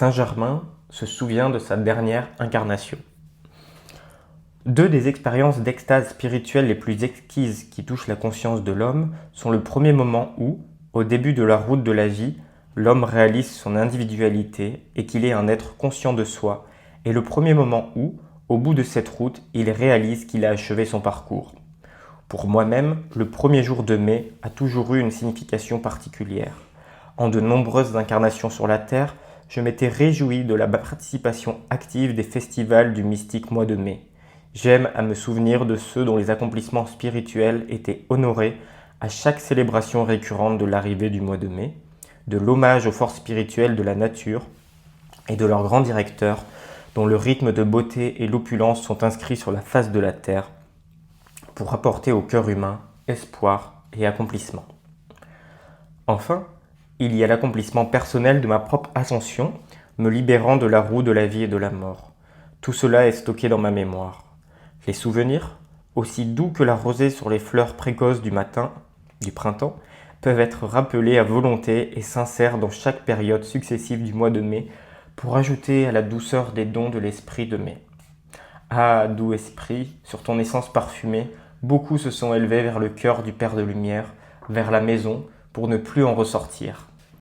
Saint Germain se souvient de sa dernière incarnation. Deux des expériences d'extase spirituelle les plus exquises qui touchent la conscience de l'homme sont le premier moment où, au début de la route de la vie, l'homme réalise son individualité et qu'il est un être conscient de soi, et le premier moment où, au bout de cette route, il réalise qu'il a achevé son parcours. Pour moi-même, le premier jour de mai a toujours eu une signification particulière. En de nombreuses incarnations sur la Terre, je m'étais réjoui de la participation active des festivals du mystique mois de mai. J'aime à me souvenir de ceux dont les accomplissements spirituels étaient honorés à chaque célébration récurrente de l'arrivée du mois de mai, de l'hommage aux forces spirituelles de la nature et de leurs grands directeurs, dont le rythme de beauté et l'opulence sont inscrits sur la face de la Terre, pour apporter au cœur humain espoir et accomplissement. Enfin, il y a l'accomplissement personnel de ma propre ascension, me libérant de la roue de la vie et de la mort. Tout cela est stocké dans ma mémoire. Les souvenirs, aussi doux que la rosée sur les fleurs précoces du matin, du printemps, peuvent être rappelés à volonté et sincères dans chaque période successive du mois de mai pour ajouter à la douceur des dons de l'esprit de mai. Ah, doux esprit, sur ton essence parfumée, beaucoup se sont élevés vers le cœur du Père de Lumière, vers la maison, pour ne plus en ressortir.